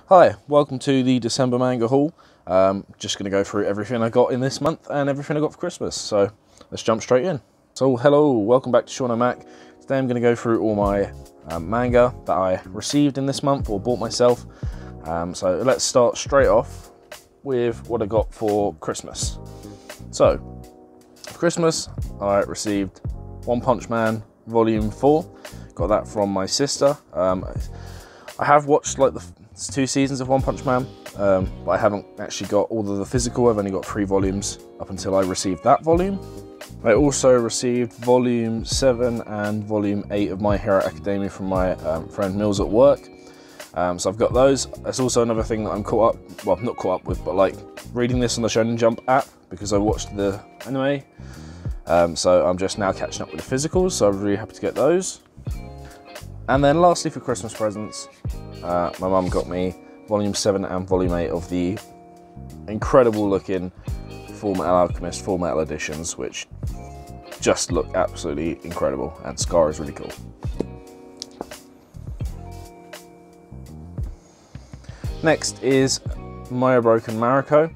Hi, welcome to the December manga haul. Just going to go through everything I got in this month and everything I got for Christmas. So let's jump straight in. So hello, welcome back to Sean and Mac. Today I'm going to go through all my manga that I received in this month or bought myself. So let's start straight off with what I got for Christmas. So for Christmas I received One Punch Man Volume 4. Got that from my sister. I have watched like the 2 seasons of One Punch Man, but I haven't actually got all of the physical. I've only got 3 volumes up until I received that volume. I also received Volume 7 and Volume 8 of My Hero Academia from my friend Mills at work. So I've got those. That's also another thing that I'm caught up, well, not caught up with, but like reading this on the Shonen Jump app because I watched the anime. So I'm just now catching up with the physicals, so I'm really happy to get those. And then lastly for Christmas presents, my mum got me Volume 7 and Volume 8 of the incredible looking Full Metal Alchemist Full Metal editions, which just look absolutely incredible, and Scar is really cool. Next is Maya Broken Mariko.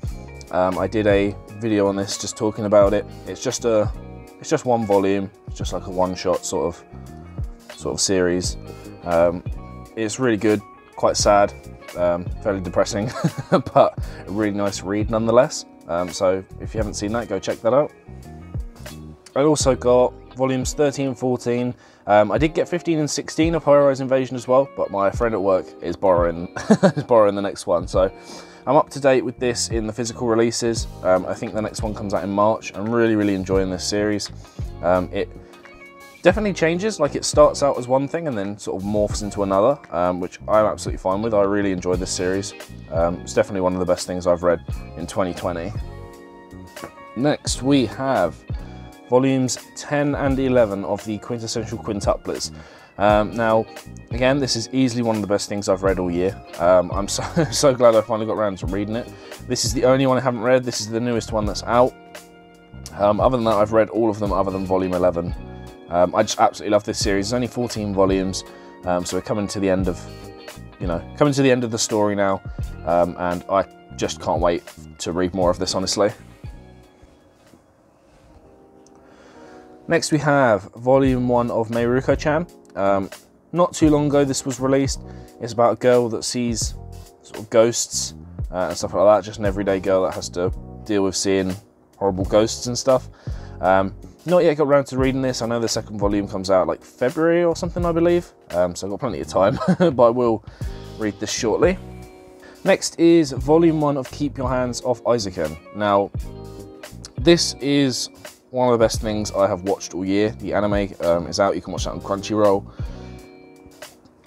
I did a video on this just talking about it. It's just one volume, it's just like a one-shot sort of series. It's really good, quite sad, fairly depressing, but a really nice read nonetheless. So if you haven't seen that, go check that out. I also got volumes 13 and 14. I did get 15 and 16 of High Rise Invasion as well, but my friend at work is borrowing the next one. So I'm up to date with this in the physical releases. I think the next one comes out in March. I'm really enjoying this series. It definitely changes, like it starts out as one thing and then sort of morphs into another, which I'm absolutely fine with. I really enjoy this series. It's definitely one of the best things I've read in 2020. Next we have volumes 10 and 11 of the Quintessential Quintuplets. Now, again, this is easily one of the best things I've read all year. I'm so glad I finally got around to reading it. This is the only one I haven't read. This is the newest one that's out. Other than that, I've read all of them other than volume 11. I just absolutely love this series. It's only 14 volumes, so we're coming to the end of, the story now, and I just can't wait to read more of this, honestly. Next we have Volume 1 of Meiruko-chan. Not too long ago this was released. It's about a girl that sees sort of ghosts and stuff like that, just an everyday girl that has to deal with seeing horrible ghosts and stuff. Not yet got around to reading this. I know the second volume comes out like February or something, I believe. So I've got plenty of time, but I will read this shortly. Next is Volume 1 of Keep Your Hands Off Isaacen. Now, this is one of the best things I have watched all year. The anime is out. You can watch that on Crunchyroll.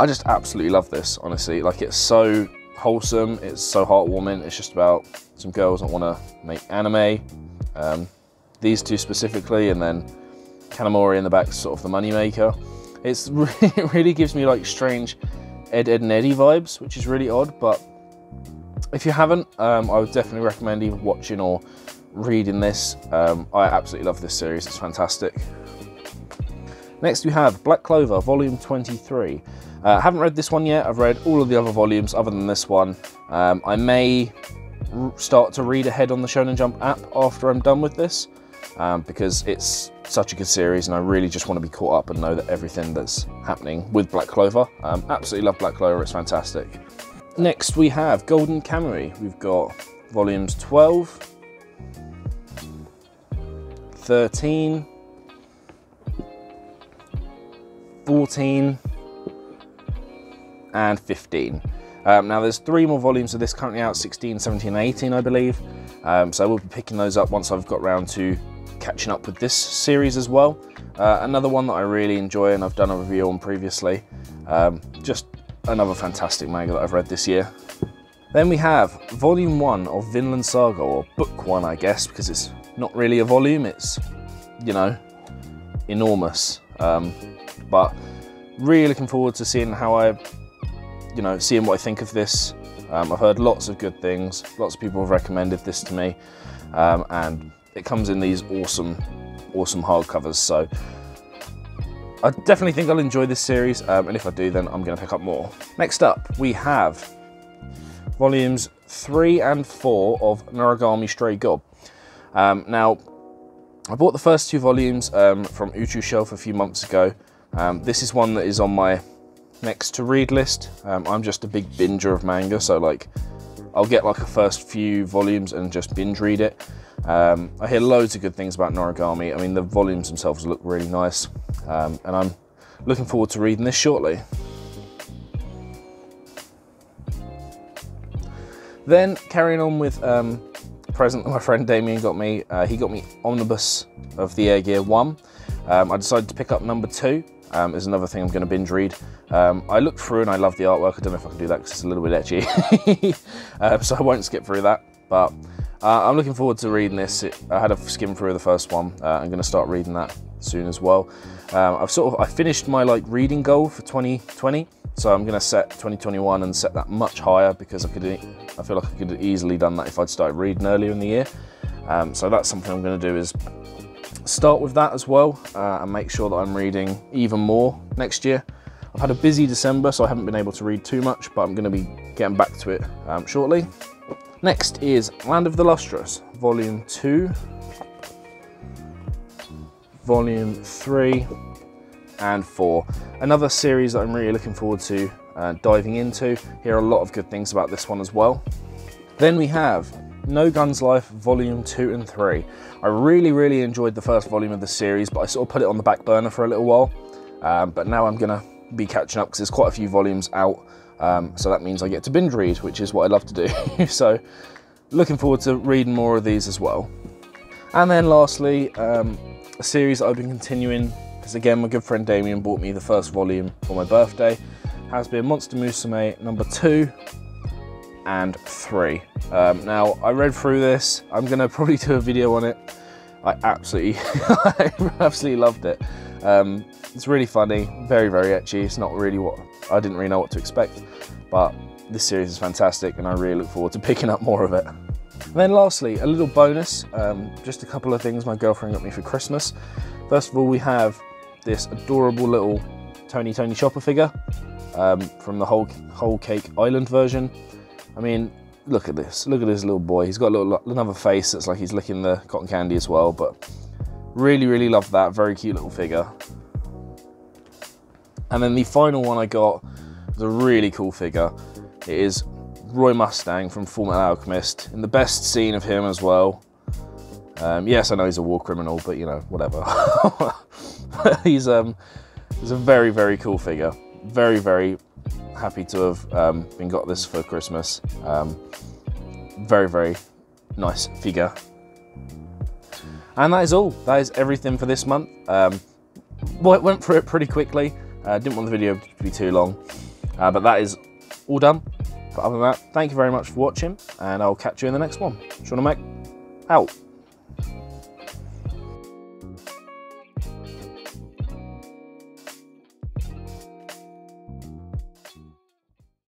I just absolutely love this, honestly. Like, it's so wholesome. It's so heartwarming. It's just about some girls that want to make anime. These two specifically, and then Kanamori in the back, sort of the money maker. It really gives me like strange Ed, Edd n Eddy vibes, which is really odd. But if you haven't, I would definitely recommend either watching or reading this. I absolutely love this series. It's fantastic. Next we have Black Clover Volume 23. I haven't read this one yet. I've read all of the other volumes other than this one. I may start to read ahead on the Shonen Jump app after I'm done with this. Because it's such a good series and I really just want to be caught up and know that everything that's happening with Black Clover. Absolutely love Black Clover, it's fantastic. Next we have Golden Kamuy. We've got volumes 12, 13, 14 and 15. Now there's 3 more volumes of this currently out, 16, 17 and 18 I believe. So I will be picking those up once I've got around to catching up with this series as well. Another one that I really enjoy and I've done a review on previously. Just another fantastic manga that I've read this year. Then we have Volume 1 of Vinland Saga, or Book 1 I guess, because it's not really a volume, it's, enormous. But really looking forward to seeing how seeing what I think of this. I've heard lots of good things, lots of people have recommended this to me, and it comes in these awesome hardcovers, so I definitely think I'll enjoy this series, and if I do then I'm going to pick up more. Next up we have volumes 3 and 4 of Noragami Stray God. Now, I bought the first 2 volumes from Uchu Shelf a few months ago. This is one that is on my next to read list. I'm just a big binger of manga, so like I'll get like a first few volumes and just binge read it. I hear loads of good things about Noragami. I mean, the volumes themselves look really nice, and I'm looking forward to reading this shortly. Then carrying on with a present that my friend Damien got me. He got me Omnibus of the Air Gear 1. I decided to pick up number 2. Is another thing I'm going to binge read. I looked through and I love the artwork. I don't know if I can do that because it's a little bit etchy. So I won't skip through that. But I'm looking forward to reading this. I had a skim through the first one. I'm going to start reading that soon as well. I finished my like reading goal for 2020. So I'm going to set 2021 and set that much higher because I feel like I could have easily done that if I'd started reading earlier in the year. So that's something I'm going to do, is start with that as well, and make sure that I'm reading even more next year. I've had a busy December, so I haven't been able to read too much, but I'm going to be getting back to it shortly. Next is Land of the Lustrous, Volume 2, Volume 3, and 4. Another series that I'm really looking forward to diving into. Hear a lot of good things about this one as well. Then we have No Guns Life Volume 2 and 3. I really enjoyed the first volume of the series, but I sort of put it on the back burner for a little while. But now I'm gonna be catching up because there's quite a few volumes out. So that means I get to binge read, which is what I love to do. So looking forward to reading more of these as well. And then lastly, a series that I've been continuing, because again, my good friend Damien bought me the first volume for my birthday, has been Monster Musume number 2 and 3. Now, I read through this. I'm going to probably do a video on it. I absolutely loved it. It's really funny, very ecchi. It's not really what, I didn't really know what to expect, but this series is fantastic and I really look forward to picking up more of it. And then lastly, a little bonus, just a couple of things my girlfriend got me for Christmas. First of all, we have this adorable little Tony Chopper figure from the Whole Cake Island version. I mean, look at this little boy. He's got another face that's like he's licking the cotton candy as well, but really love that. Very cute little figure. And then the final one I got is a really cool figure. It is Roy Mustang from Fullmetal Alchemist, in the best scene of him as well. Yes, I know he's a war criminal, but you know, whatever. He's a very cool figure. Very happy to have been got this for Christmas. Very nice figure. And that is all. That is everything for this month. Well, it went through it pretty quickly. Didn't want the video to be too long, but that is all done. But other than that, thank you very much for watching, and I'll catch you in the next one. Sean and Meg, out.